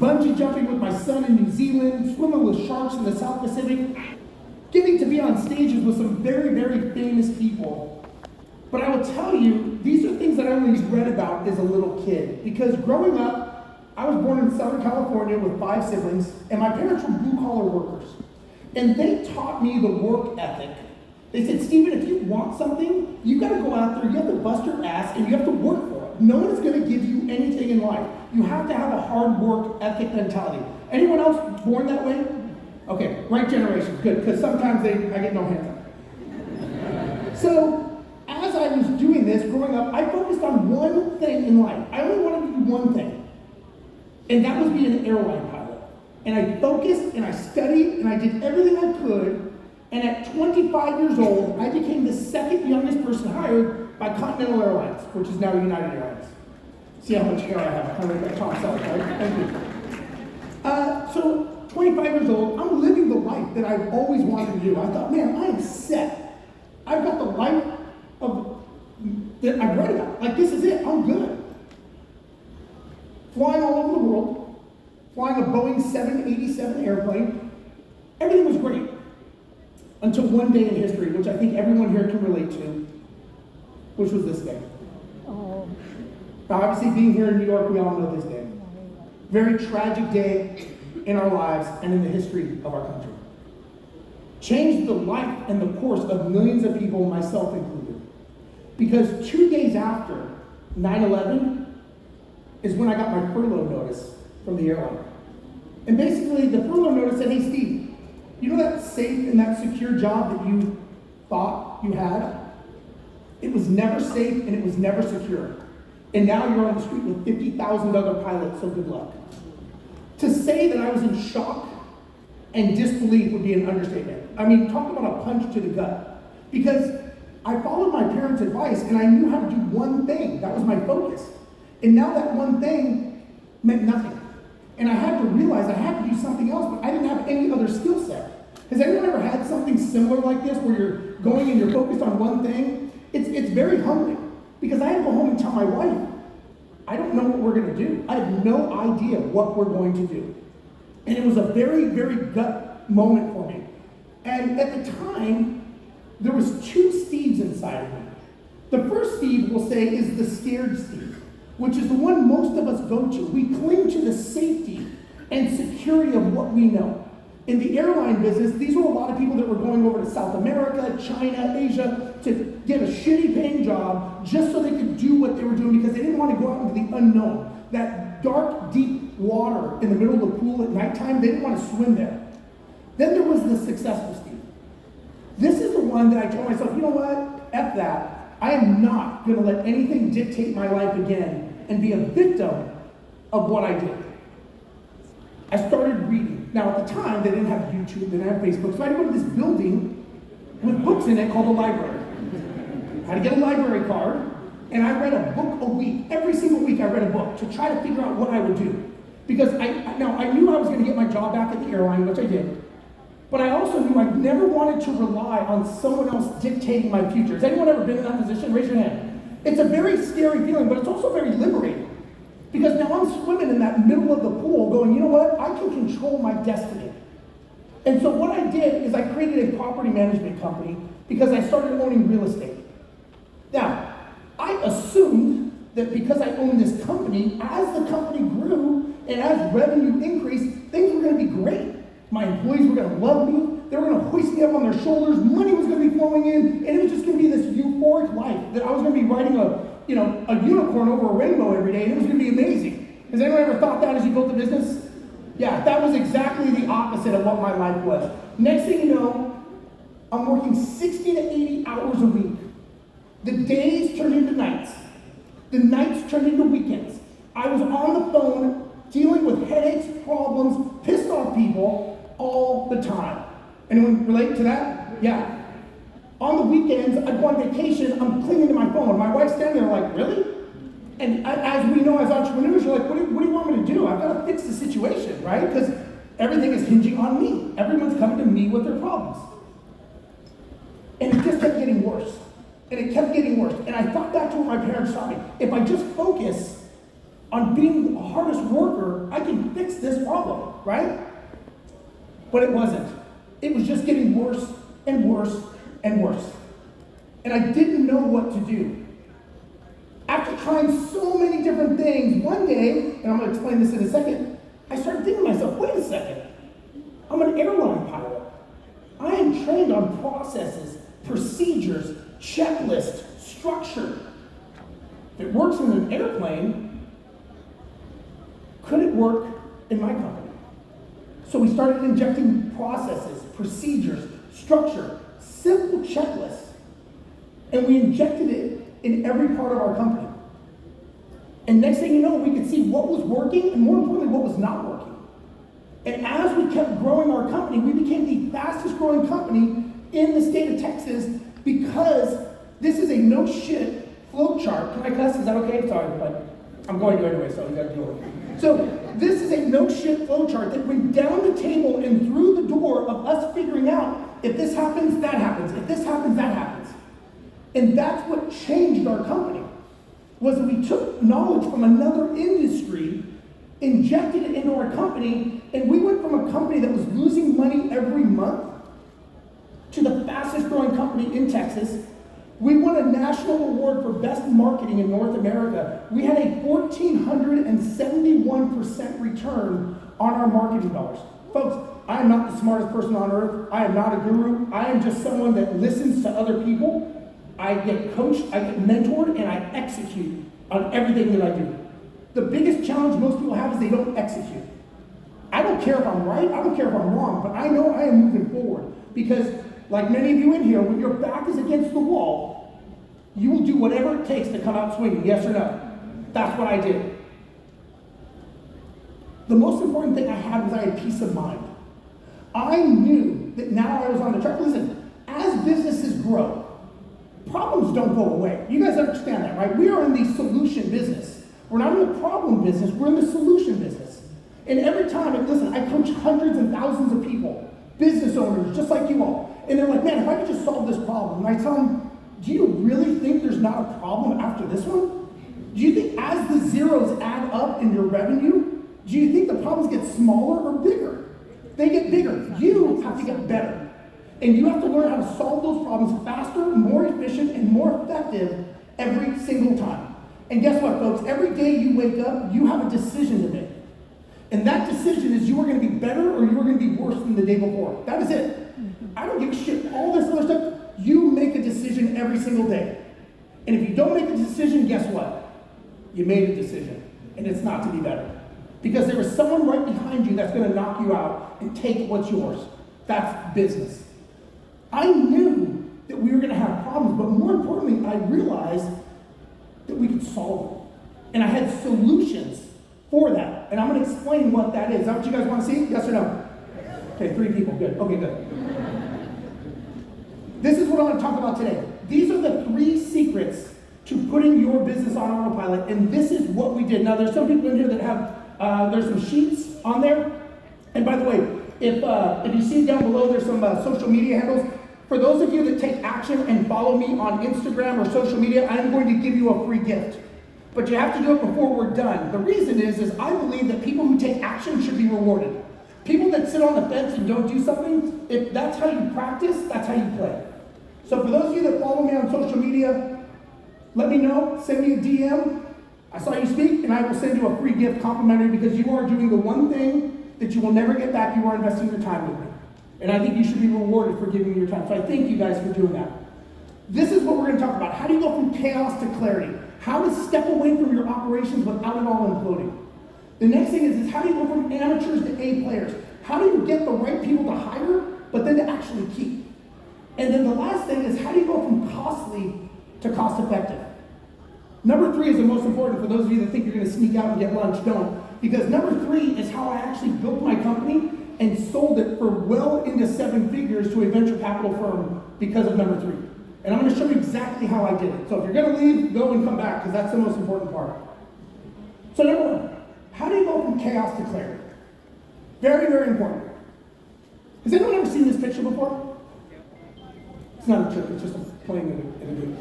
bungee jumping with my son in New Zealand, swimming with sharks in the South Pacific, getting to be on stages with some very, very famous people. But I will tell you, these are things that I only read about as a little kid. Because growing up, I was born in Southern California with 5 siblings, and my parents were blue-collar workers. And they taught me the work ethic. They said, Stephen, if you want something, you gotta go out there, you have to bust your ass, and you have to work for it. No one's gonna give you anything in life. You have to have a hard work ethic mentality. Anyone else born that way? Okay, right generation, good, because sometimes I get no hands up. So, as I was doing this, growing up, I focused on one thing in life. I only wanted to do one thing, and that was be an airline pilot. And I focused, and I studied, and I did everything I could. And at 25 years old, I became the second youngest person hired by Continental Airlines, which is now United Airlines. See how much hair I have, kind of like Tom Selleck, right? Thank you. So, 25 years old, I'm living the life that I've always wanted to do. I thought, man, I am set. I've got the life that I've read about. Like, this is it, I'm good. Flying all over the world, flying a Boeing 787 airplane, everything was great. Until one day in history, which I think everyone here can relate to, which was this day. Oh. Now, obviously, being here in New York, we all know this day. Very tragic day in our lives and in the history of our country. Changed the life and the course of millions of people, myself included. Because 2 days after 9/11 is when I got my furlough notice from the airline. And basically, the furlough notice said, hey, Steve, you know that safe and that secure job that you thought you had? It was never safe and it was never secure. And now you're on the street with 50,000 other pilots, so good luck. To say that I was in shock and disbelief would be an understatement. I mean, talk about a punch to the gut. Because I followed my parents' advice and I knew how to do one thing. That was my focus. And now that one thing meant nothing. And I had to realize I had to do something else, but I didn't have any other skill set. Has anyone ever had something similar like this where you're going and you're focused on one thing? It's very humbling because I had to go home and tell my wife, I don't know what we're going to do. I have no idea what we're going to do. And it was a very, very gut moment for me. And at the time, there was 2 Steves inside of me. The first Steve, we'll say, is the scared Steve, which is the one most of us go to. We cling to the safety and security of what we know. In the airline business, these were a lot of people that were going over to South America, China, Asia, to get a shitty paying job just so they could do what they were doing because they didn't want to go out into the unknown. That dark, deep water in the middle of the pool at nighttime, they didn't want to swim there. Then there was the successful Steve. This is the one that I told myself, you know what, F that. I am not going to let anything dictate my life again and be a victim of what I did. I started reading. Now, at the time, they didn't have YouTube, they didn't have Facebook, so I had to go to this building with books in it called a library. I had to get a library card, and I read a book a week. Every single week, I read a book to try to figure out what I would do. Because I knew I was going to get my job back at the airline, which I did. But I also knew I never wanted to rely on someone else dictating my future. Has anyone ever been in that position? Raise your hand. It's a very scary feeling, but it's also very liberating. Because now I'm swimming in that middle of the pool going, you know what? I can control my destiny. And so what I did is I created a property management company because I started owning real estate. Now, I assumed that because I owned this company, as the company grew and as revenue increased, things were going to be great. My employees were going to love me. They were going to hoist me up on their shoulders. Money was going to be flowing in. And it was just going to be this euphoric life that I was going to be riding a unicorn over a rainbow every day, and it was going to be amazing. Has anyone ever thought that as you built a business? Yeah, that was exactly the opposite of what my life was. Next thing you know, I'm working 60 to 80 hours a week. The days turned into nights. The nights turned into weekends. I was on the phone dealing with headaches, problems, pissed off people all the time. Anyone relate to that? Yeah. On the weekends, I'd go on vacation, I'm clinging to my phone. My wife's standing there like, really? And as we know as entrepreneurs, you're like, what do you want me to do? I've got to fix the situation, right? Because everything is hinging on me. Everyone's coming to me with their problems. And it just kept getting worse. And it kept getting worse. And I thought back to what my parents taught me. If I just focus on being the hardest worker, I can fix this bubble, right? But it wasn't. It was just getting worse and worse and worse. And I didn't know what to do. After trying so many different things, one day, and I'm going to explain this in a second, I started thinking to myself, wait a second. I'm an airline pilot. I am trained on processes, procedures, checklist, structure. If it works in an airplane, could it work in my company? So we started injecting processes, procedures, structure, simple checklists, and we injected it in every part of our company. And next thing you know, we could see what was working and more importantly, what was not working. And as we kept growing our company, we became the fastest growing company in the state of Texas because this is a no shit flow chart. Can I cuss? Is that okay? Sorry, but I'm going to anyway, so you gotta deal with it. So this is a no shit flow chart that went down the table and through the door of us figuring out if this happens, that happens. If this happens, that happens. And that's what changed our company, was that we took knowledge from another industry, injected it into our company, and we went from a company that was losing money every month to the fastest growing company in Texas. We won a national award for best marketing in North America. We had a 1,471% return on our marketing dollars. Folks, I am not the smartest person on earth. I am not a guru. I am just someone that listens to other people. I get coached, I get mentored, and I execute on everything that I do. The biggest challenge most people have is they don't execute. I don't care if I'm right, I don't care if I'm wrong, but I know I am moving forward because, like many of you in here, when your back is against the wall, you will do whatever it takes to come out swinging, yes or no. That's what I did. The most important thing I had was I had peace of mind. I knew that now I was on the track. Listen, as businesses grow, problems don't go away. You guys understand that, right? We are in the solution business. We're not in the problem business, we're in the solution business. And every time, and listen, I coach hundreds and thousands of people, business owners, just like you all. And they're like, man, if I could just solve this problem. And I tell them, do you really think there's not a problem after this one? Do you think as the zeros add up in your revenue, do you think the problems get smaller or bigger? They get bigger. You have to get better. And you have to learn how to solve those problems faster, more efficient, and more effective every single time. And guess what, folks? Every day you wake up, you have a decision to make. And that decision is you are going to be better or you are going to be worse than the day before. That is it. I don't give a shit. All this other stuff, you make a decision every single day. And if you don't make a decision, guess what? You made a decision. And it's not to be better. Because there is someone right behind you that's going to knock you out and take what's yours. That's business. I knew that we were going to have problems, but more importantly, I realized that we could solve them. And I had solutions for that. And I'm going to explain what that is. Is that what you guys want to see? Yes or no? Okay, 3 people. Good. Okay, good. This is what I want to talk about today. These are the 3 secrets to putting your business on autopilot, and this is what we did. Now, there's some people in here that have, there's some sheets on there. And by the way, if you see down below, there's some social media handles. For those of you that take action and follow me on Instagram or social media, I'm going to give you a free gift. But you have to do it before we're done. The reason is I believe that people who take action should be rewarded. People that sit on the fence and don't do something, if that's how you practice, that's how you play. So for those of you that follow me on social media, let me know, send me a DM. I saw you speak, and I will send you a free gift complimentary because you are doing the one thing that you will never get back. You are investing your time with me. And I think you should be rewarded for giving me your time. So I thank you guys for doing that. This is what we're going to talk about. How do you go from chaos to clarity? How to step away from your operations without it all imploding. The next thing is how do you go from amateurs to A players? How do you get the right people to hire, but then to actually keep? And then the last thing is how do you go from costly to cost effective? Number 3 is the most important for those of you that think you're going to sneak out and get lunch. Don't. Because number 3 is how I actually built my company and sold it for well into 7 figures to a venture capital firm because of number 3. And I'm going to show you exactly how I did it. So if you're going to leave, go and come back because that's the most important part. So number 1, how do you go from chaos to clarity? Very, very important. Has anyone ever seen this picture before? It's not a trick, it's just a plane in a game.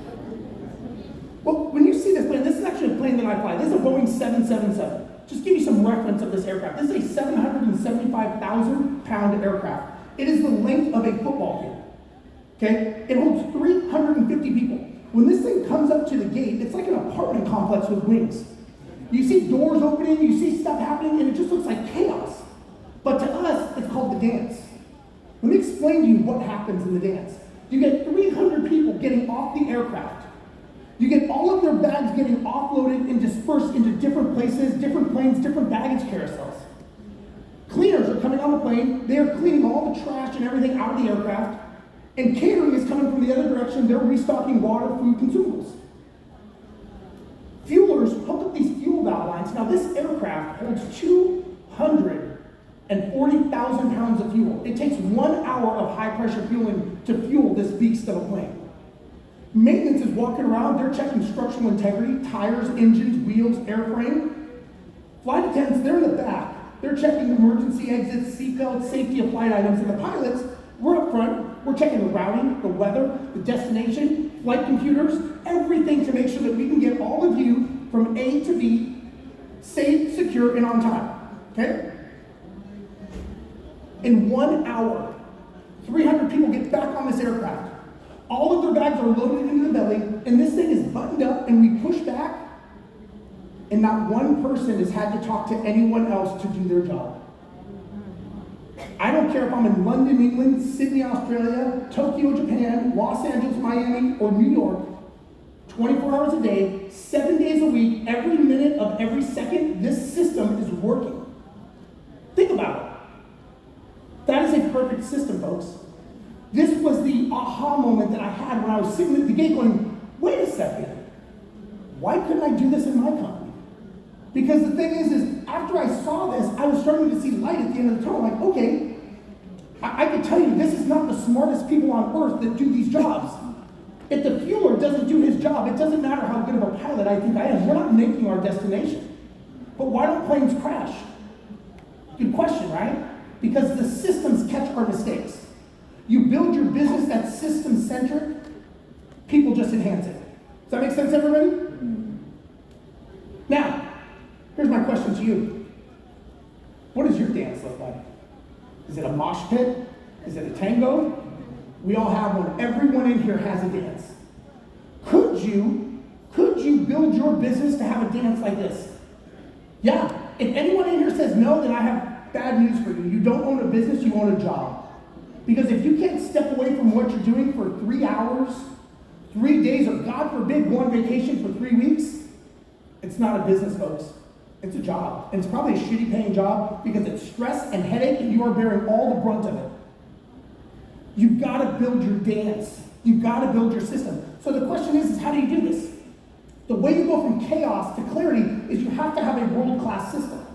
Well, when you see this plane, this is actually a plane that I fly. This is a Boeing 777. just give you some reference of this aircraft. This is a 775,000-pound aircraft. It is the length of a football field. Okay? It holds 350 people. When this thing comes up to the gate, it's like an apartment complex with wings. You see doors opening, you see stuff happening, and it just looks like chaos. But to us, it's called the dance. Let me explain to you what happens in the dance. You get 300 people getting off the aircraft. You get all of their bags getting offloaded and dispersed into different places, different planes, different baggage carousels. Cleaners are coming on the plane. They are cleaning all the trash and everything out of the aircraft. And catering is coming from the other direction. They're restocking water, food, consumables. Fuelers hook up these fuel valve lines. Now this aircraft holds 240,000 pounds of fuel. It takes 1 hour of high pressure fueling to fuel this beast of a plane. Maintenance is walking around, they're checking structural integrity, tires, engines, wheels, airframe. Flight attendants, they're in the back. They're checking emergency exits, seatbelts, safety of flight items, and the pilots, we're up front. We're checking the routing, the weather, the destination, flight computers, everything to make sure that we can get all of you from A to B safe, secure, and on time. Okay? In 1 hour, 300 people get back on this aircraft. All of their bags are loaded into the belly, and this thing is buttoned up, and we push back, and not one person has had to talk to anyone else to do their job. I don't care if I'm in London, England, Sydney, Australia, Tokyo, Japan, Los Angeles, Miami, or New York, 24 hours a day, 7 days a week, every minute of every second, this system is working. Think about it. That is a perfect system, folks. This was the aha moment that I had when I was sitting at the gate going, wait a second, why couldn't I do this in my company? Because the thing is after I saw this, I was starting to see light at the end of the tunnel. Like, okay, I can tell you this is not the smartest people on earth that do these jobs. If the fueler doesn't do his job, it doesn't matter how good of a pilot I think I am. We're not making our destination. But why don't planes crash? Good question, right? Because the systems catch our mistakes. You build your business that's system-centric, people just enhance it. Does that make sense, everybody? Now, here's my question to you. What does your dance look like? Is it a mosh pit? Is it a tango? We all have one. Everyone in here has a dance. Could you build your business to have a dance like this? Yeah. If anyone in here says no, then I have bad news for you. You don't own a business, you own a job. Because if you can't step away from what you're doing for 3 hours, 3 days, or God forbid, go on vacation for 3 weeks, it's not a business, folks. It's a job. And it's probably a shitty paying job because it's stress and headache and you are bearing all the brunt of it. You've got to build your dance. You've got to build your system. So the question is how do you do this? The way you go from chaos to clarity is you have to have a world-class system.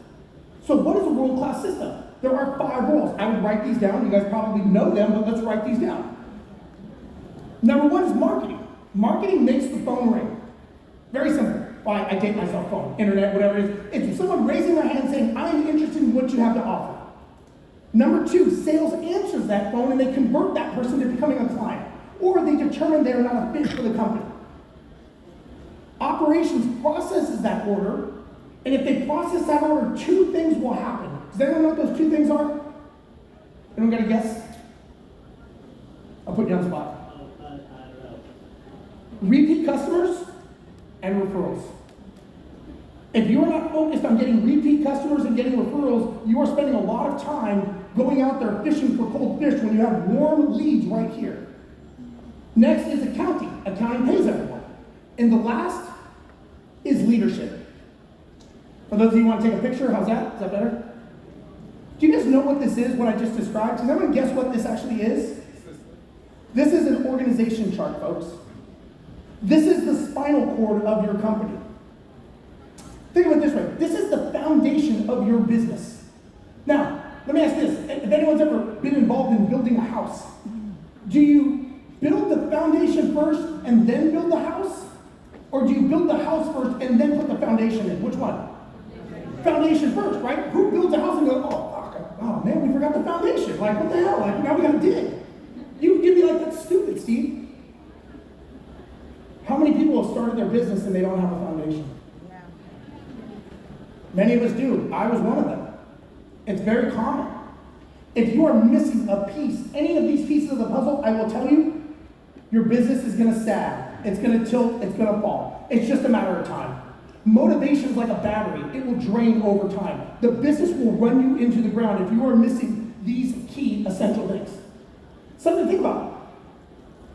So what is a world-class system? There are 5 rules. I would write these down. You guys probably know them, but let's write these down. Number 1 is marketing. Marketing makes the phone ring. Very simple. Well, I take myself phone, internet, whatever it is. It's someone raising their hand saying, I'm interested in what you have to offer. Number 2, sales answers that phone and they convert that person to becoming a client. Or they determine they're not a fit for the company. Operations processes that order, and if they process that order, 2 things will happen. Does anyone know what those 2 things are? Anyone got a guess? I'll put you on the spot. I don't know. Repeat customers and referrals. If you are not focused on getting repeat customers and getting referrals, you are spending a lot of time going out there fishing for cold fish when you have warm leads right here. Next is accounting. Accounting pays everyone. And the last is leadership. For those of you who want to take a picture, how's that? Is that better? Do you guys know what this is, what I just described? Does everyone guess what this actually is? This is an organization chart, folks. This is the spinal cord of your company. Think of it this way. This is the foundation of your business. Now, let me ask this. If anyone's ever been involved in building a house, do you build the foundation first and then build the house? Or do you build the house first and then put the foundation in? Which one? Foundation first, right? Who builds a house and goes, oh man, we forgot the foundation. Like, what the hell? Like, now we gotta dig. You'd be like, that's stupid, Steve. How many people have started their business and they don't have a foundation? Many of us do. I was one of them. It's very common. If you are missing a piece, any of these pieces of the puzzle, I will tell you, your business is going to sag. It's going to tilt. It's going to fall. It's just a matter of time. Motivation is like a battery. It will drain over time. The business will run you into the ground if you are missing these key essential things. Something to think about.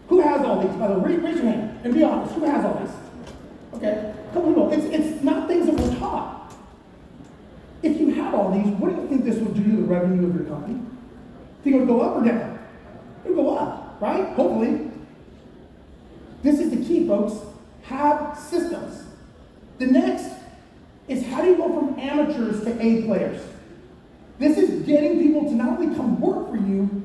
Who has all these? By the way, raise your hand and be honest. Who has all these? Okay, a couple people. It's not things that we're taught. If you had all these, what do you think this would do to the revenue of your company? Think it would go up or down? It would go up, right? Hopefully. This is the key, folks. Have systems. The next is how do you go from amateurs to A players? This is getting people to not only come work for you,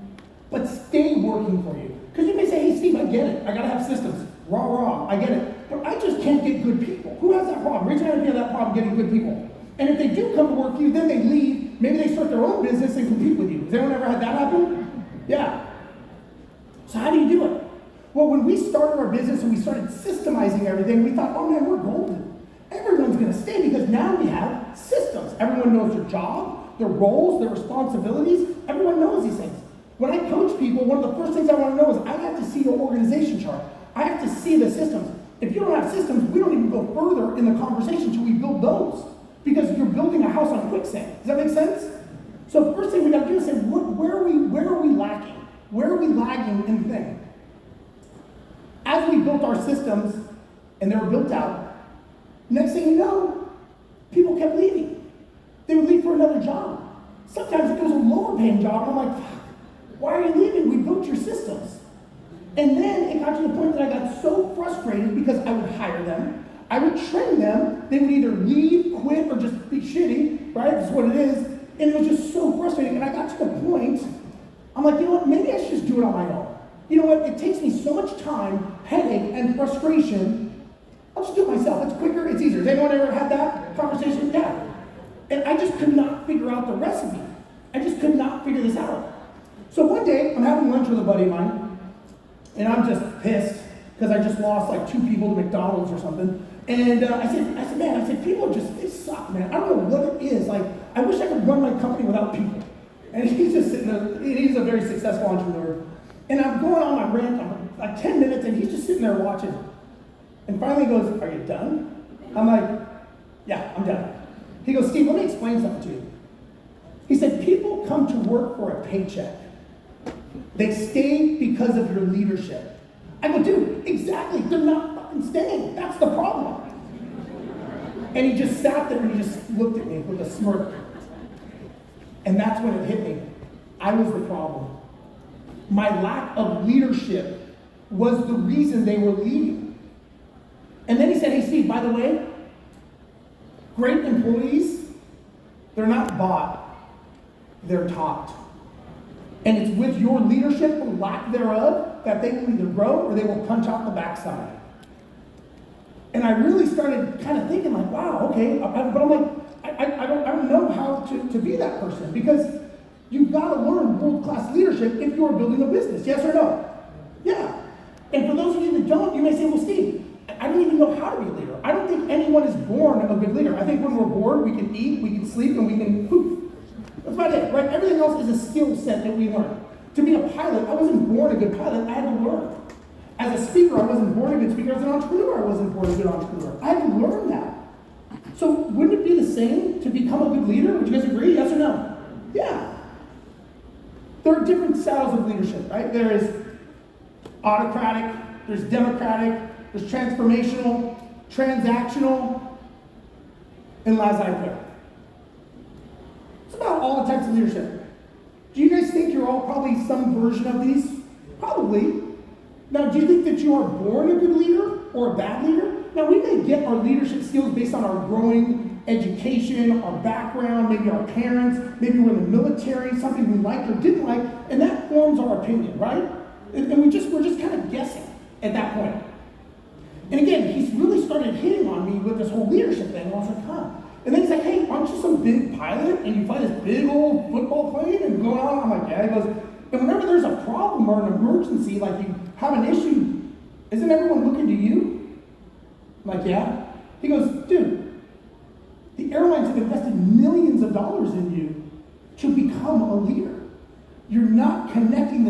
but stay working for you. Because you may say, hey, Steve, I get it. I got to have systems. Raw, I get it. But I just can't get good people. Who has that problem? Raise your hand if you have that problem getting good people. And if they do come to work for you, then they leave. Maybe they start their own business and compete with you. Has anyone ever had that happen? Yeah. So how do you do it? Well, when we started our business and we started systemizing everything, we thought, oh man, we're golden. Everyone's going to stay because now we have systems. Everyone knows their job, their roles, their responsibilities. Everyone knows these things. When I coach people, one of the first things I want to know is I have to see your organization chart. I have to see the systems. If you don't have systems, we don't even go further in the conversation until we build those. Because you're building a house on quicksand. Does that make sense? So the first thing we got to do is say, where are we lacking? Where are we lagging in the thing? As we built our systems, and they were built out, next thing you know, people kept leaving. They would leave for another job. Sometimes it was a lower paying job, and I'm like, why are you leaving? We built your systems. And then it got to the point that I got so frustrated because I would hire them, I would train them, they would either leave, quit, or just be shitty, right? That's what it is. And it was just so frustrating. And I got to the point, I'm like, you know what, maybe I should just do it on my own. You know what, it takes me so much time, headache, and frustration. I'll just do it myself. It's quicker, it's easier. Has anyone ever had that conversation? Yeah. And I just could not figure out the recipe. I just could not figure this out. So one day, I'm having lunch with a buddy of mine, and I'm just pissed because I just lost like 2 people to McDonald's or something. And I said, man, people just, they suck, man. I don't know what it is. Like, I wish I could run my company without people. And he's just sitting there, he's a very successful entrepreneur. And I'm going on my rant, I'm like 10 minutes, and he's just sitting there watching. And finally he goes, are you done? I'm like, yeah, I'm done. He goes, Steve, let me explain something to you. He said, people come to work for a paycheck. They stay because of your leadership. I go, dude, exactly, they're not fucking staying. That's the problem. And he just sat there and he just looked at me with a smirk. And that's when it hit me. I was the problem. My lack of leadership was the reason they were leaving. And then he said, hey, Steve, by the way, great employees, they're not bought, they're taught. And it's with your leadership or lack thereof that they will either grow or they will punch out the backside. And I really started kind of thinking like, wow, okay, but I'm like, I don't know how to be that person because you've got to learn world-class leadership if you are building a business, yes or no? Yeah. And for those of you that don't, you may say, well, Steve, I don't even know how to be a leader. I don't think anyone is born a good leader. I think when we're bored, we can eat, we can sleep, and we can poof. That's about it, right? Everything else is a skill set that we learn. To be a pilot, I wasn't born a good pilot. I had to learn. As a speaker, I wasn't born a good speaker. As an entrepreneur, I wasn't born a good entrepreneur. I had to learn that. So wouldn't it be the same to become a good leader? Would you guys agree? Yes or no? Yeah. There are different styles of leadership, right? There is autocratic, there's democratic, there's transformational, transactional, and laissez-faire. It's about all the types of leadership. Do you guys think you're all probably some version of these? Probably. Now, do you think that you are born a good leader or a bad leader? Now, we may get our leadership skills based on our growing education, our background, maybe our parents, maybe we're in the military, something we liked or didn't like, and that forms our opinion, right? And we're just kind of guessing at that point. And again, he's really started hitting on me with this whole leadership thing, and I was like, huh. And then he's like, hey, aren't you some big pilot? And you fly this big old football plane and go out? I'm like, yeah. He goes, and whenever there's a problem or an emergency, like you have an issue, isn't everyone looking to you? I'm like, yeah. He goes, dude, the Airlines have invested millions of dollars in you to become a leader. You're not connecting the